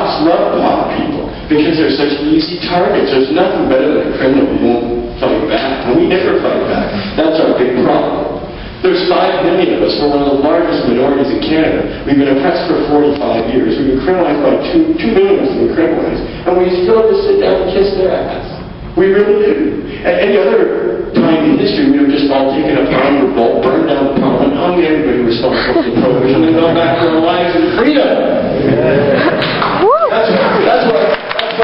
cops love pop people because they're such easy targets. There's nothing better than a criminal who won't fight back, and we never fight back. That's our big problem. There's 5 million of us. We're one of the largest minorities in Canada. We've been oppressed for 45 years. We've been criminalized by 2 million of us have been criminalized, and we still just sit down and kiss their ass. We really do. At any other time in history, we would have just all taken up armed revolt, burned down the Parliament, hung everybody responsible for the prohibition, and gone back to our lives in freedom. That's what, in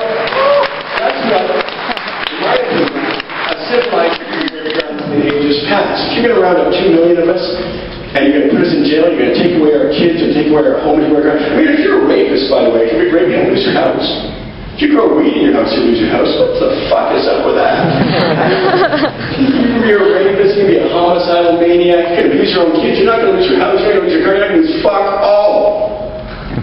my opinion, a civilized people would have done in the ages past. If you're going to round up 2 million of us, and you're going to put us in jail, you're going to take away our kids, and take away our home, and I mean, if you're a rapist, by the way, if you're a rapist, you lose your house. If you grow weed in your house, you lose your house. What the fuck is up with that? You're a rapist, you're going to be a homicidal maniac, you're going to lose your own kids, you're not going to lose your house, you're going to lose your car, you're not going to lose fuck all.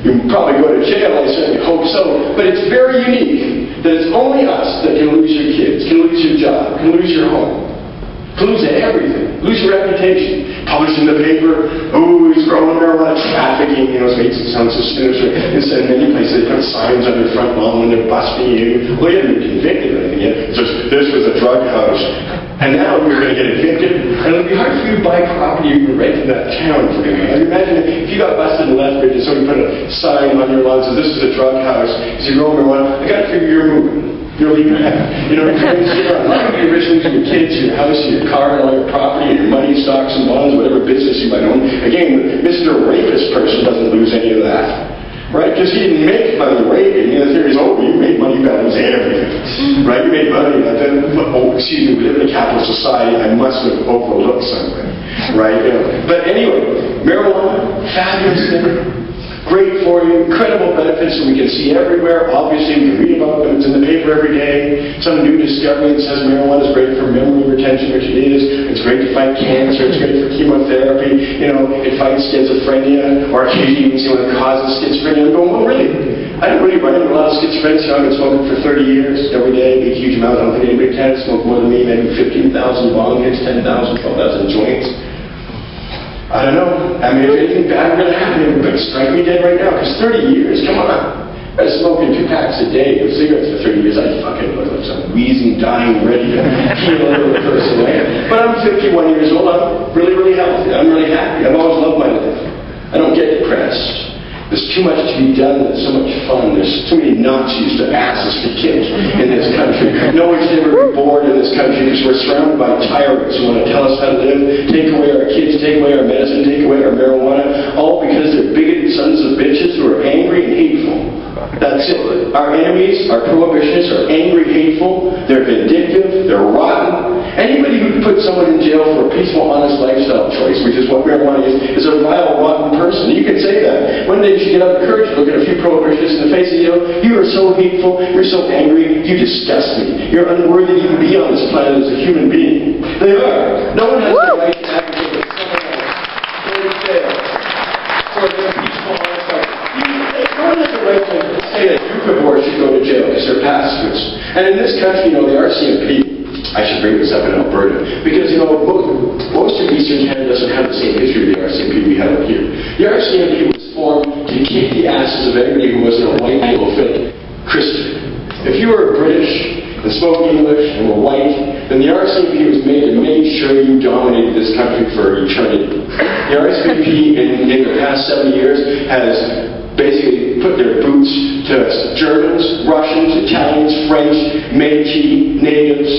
You'll probably go to jail, I certainly hope so, but it's very unique that it's only us that can lose your kids, can lose your job, can lose your home, can lose everything, lose your reputation. Published in the paper, oh, he's growing marijuana, trafficking, it's made some sound so sinister. Instead, in many places, they put signs on their front lawn when they're busting you. Well, you haven't been convicted or anything yet. It's just, this was a drug house. And now you're going to get evicted, and it'll be hard for you to buy property or even rent in that town for you. Imagine if you got busted in Lethbridge and somebody put a sign on your lawn that says, this is a drug house, because you're growing marijuana, I got to figure you're moving. You're leaving your house. You're going to be rich with your kids, your house, your car, and all your property, and your money, stocks, and bonds, whatever business you might own. Again, Mr. Rapist person doesn't lose any of that. Right? Because he didn't make money raping. The theory is, oh, you made money, you got to lose everything. Right? You made money, and then, oh, excuse me, we live in a capitalist society, I must have overlooked something. Right? But anyway, marijuana, fabulous thing. Great for you, incredible benefits that we can see everywhere. Obviously, we can read about them. It's in the paper every day. Some new discovery that says marijuana is great for memory retention, which it is. It's great to fight cancer. It's great for chemotherapy. It fights schizophrenia, or occasionally even see when it causes schizophrenia. I'm going, well, really? I don't really run into a lot of schizophrenia. I've been smoking for 30 years, every day, a huge amount. I don't think anybody can smoke more than me, maybe 15,000 bong hits, 10,000, 12,000 joints. I don't know. I mean, if anything bad were going to happen, it would strike me dead right now. Because 30 years, come on. I've been smoking 2 packs a day of cigarettes for 30 years. I fucking look like some wheezing, dying, ready to kill another person. But I'm 51 years old. I'm really, really healthy. I'm really happy. I've always loved my life. I don't get depressed. There's too much to be done. There's so much fun. There's too many Nazis to asses to kick in this country. No one should ever be bored in this country because we're surrounded by tyrants who want to tell us how to live, take away our kids, take away our medicine, take away our marijuana, all because they're bigoted sons of bitches who are angry and hateful. That's it. Our enemies, our prohibitionists, are angry, hateful, they're vindictive, they're rotten. Anybody who puts someone in jail for a peaceful, honest lifestyle choice, which is what marijuana is a vile, rotten person. You can say that. One day you should get up and courage to look at a few prohibitionists in the face and you are so hateful, you're so angry, you disgust me. You're unworthy to even be on this planet as a human being. They are. No one has the right to advocate that someone else will fail for their peaceful, honest life. No one has the right to say that Duke should go to jail because they're pacifists. And in this country, the RCMP, I should bring this up in Alberta, because, most of Eastern Canada doesn't have the same history of the RCMP we have up here. The RCMP was formed to kick the asses of anybody who wasn't a white, male-filled Christian. If you were British and spoke English and were white, then the RCMP was made to make sure you dominated this country for eternity. The RCMP in the past 70 years has basically put their boots to Germans, Russians, Italians, French, Métis, natives,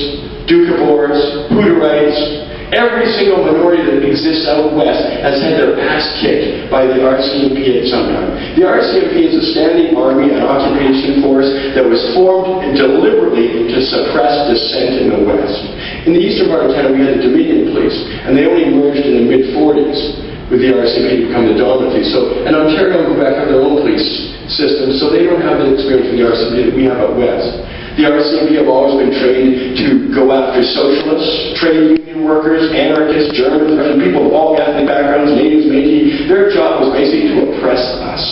Doukhobors, Hutterites. Every single minority that exists out west has had their ass kicked by the RCMP at some time. The RCMP is a standing army and occupation force that was formed deliberately to suppress dissent in the west. In the eastern part of Canada, we had the Dominion Police, and they only emerged in the mid-40s with the RCMP to become the dominant police. And Ontario and Quebec have their own police system, so they don't have the experience with the RCMP that we have out west. The RCMP have always been trained to go after socialists, trade union workers, anarchists, Germans, Russian, people of all ethnic backgrounds, natives, Métis. Their job was basically to oppress us.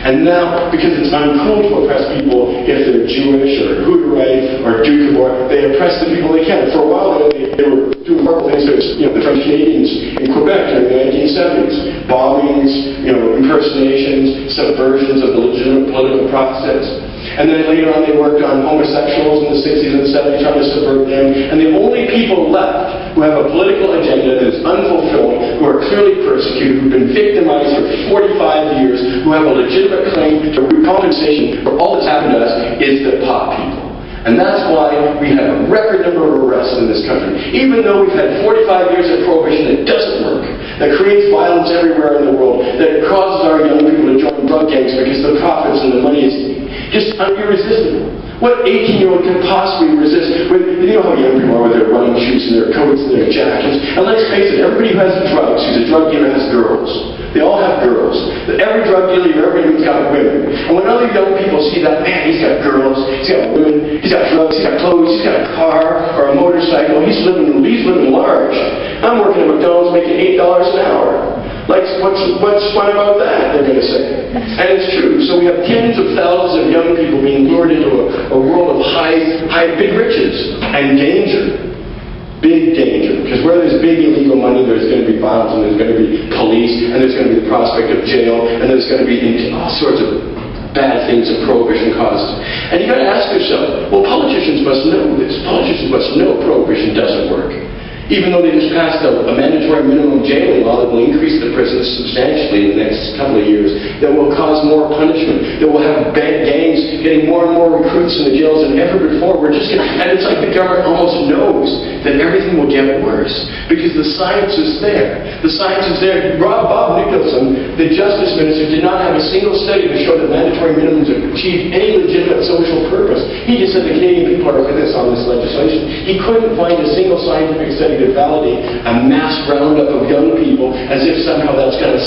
And now, because it's uncool to oppress people if they're Jewish or Hutterite or Doukhobor, they oppress the people they can. For a while, they they were doing horrible things to, the French Canadians in Quebec during the 1970s. Bombings, impersonations, subversions of the legitimate political process. And then later on they worked on homosexuals in the 60s and 70s, trying to subvert them. And the only people left who have a political agenda that is unfulfilled, who are clearly persecuted, who've been victimized for 45 years, who have a legitimate claim to compensation for all that's happened to us, is the pot people. And that's why we have a record number of arrests in this country. Even though we've had 45 years of prohibition that doesn't work, that creates violence everywhere in the world, that causes our young people to join drug gangs because the profits and the money is just irresistible. What 18-year-old can possibly resist? You know how young people are with their running shoes and their coats and their jackets. And let's face it, everybody who has drugs, who's a drug dealer, has girls. They all have girls. Every drug dealer you've ever known has got women. And when other young people see that, man, he's got girls, he's got women, he's got drugs, he's got clothes, he's got a car or a motorcycle, he's living large. I'm working at McDonald's making $8 an hour. Like, what's fun about that, they're going to say. And it's true. So we have tens of thousands of young people being lured into a world of big riches and danger. Big danger. Because where there's big illegal money, there's going to be violence, and there's going to be police, and there's going to be the prospect of jail, and there's going to be all sorts of bad things that prohibition causes. And you've got to ask yourself, well, politicians must know this. Politicians must know prohibition doesn't work. Even though they just passed a mandatory minimum jailing law that will increase the prisons substantially in the next couple of years, that will cause more punishment, that will have bad gangs getting more and more recruits in the jails than ever before. And it's like the government almost knows that everything will get worse because the science is there. The science is there. Bob Nicholson, the Justice Minister, did not have a single study to show that mandatory minimums achieve any legitimate social purpose. He just said the Canadian people are with us on this legislation. He couldn't find a single scientific study to validate a mass roundup of young people as if somehow that's going to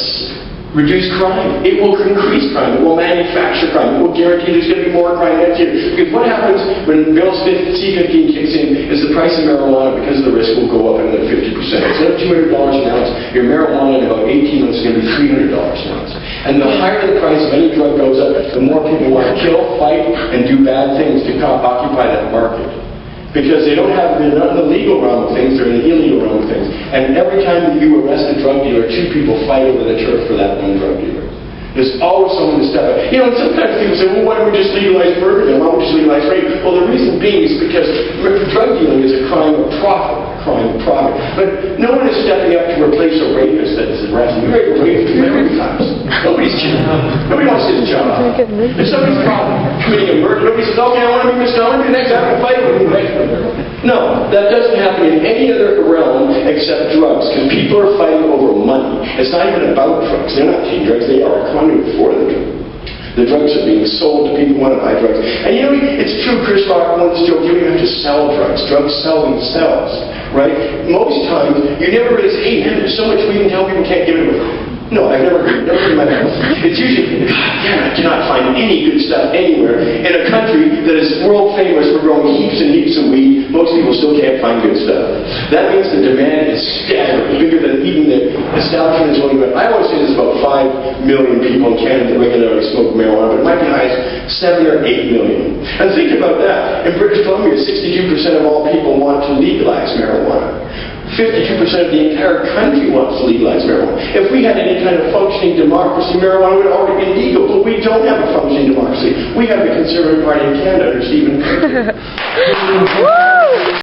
reduce crime. It will increase crime. It will manufacture crime. It will guarantee there's going to be more crime next year. Because what happens when Bill C-15 kicks in is the price of marijuana, because of the risk, will go up another 50%. Instead of $200 an ounce, your marijuana in about 18 months is going to be $300 an ounce. And the higher the price of any drug goes up, the more people want to kill, fight, and do bad things to occupy that market. Because they're not in the legal realm of things, they're in the illegal realm of things. And every time that you arrest a drug dealer, two people fight over the turf for that one drug dealer. There's always someone to step up. And sometimes people say, well, why don't we just legalize murder then? Why don't we just legalize rape? Well, the reason being is because drug dealing is a crime of profit. But no one is stepping up to replace a rapist that is arrested. We rape a rapist many times. Nobody wants his job. If somebody's committing a murder, nobody says, okay, I want to be Mr. Owen, next time I fight with you. No, that doesn't happen in any other realm except drugs, because people are fighting over money. It's not even about drugs. They're not taking drugs. They are conduit for the drugs. The drugs are being sold to people who want to buy drugs. And it's true, Chris Rock once joked, you don't even have to sell drugs. Drugs sell themselves, right? Most times, you never really say, hey, man, there's so much weed and tell people can't give it away. No, I've never heard in my mouth. It's usually, God damn, I cannot find any good stuff anywhere in a country that is world famous for growing heaps and heaps of weed. Most people still can't find good stuff. That means the demand is staggering, bigger than even the establishment is only. I always say there's about 5 million people in Canada that regularly smoke marijuana, but it might be high as 7 or 8 million. And think about that. In British Columbia, 62% of all people want to legalize marijuana. 52% of the entire country wants to legalize marijuana. If we had any kind of functioning democracy, marijuana would already be legal. But we don't have a functioning democracy. We have the Conservative Party in Canada under Stephen.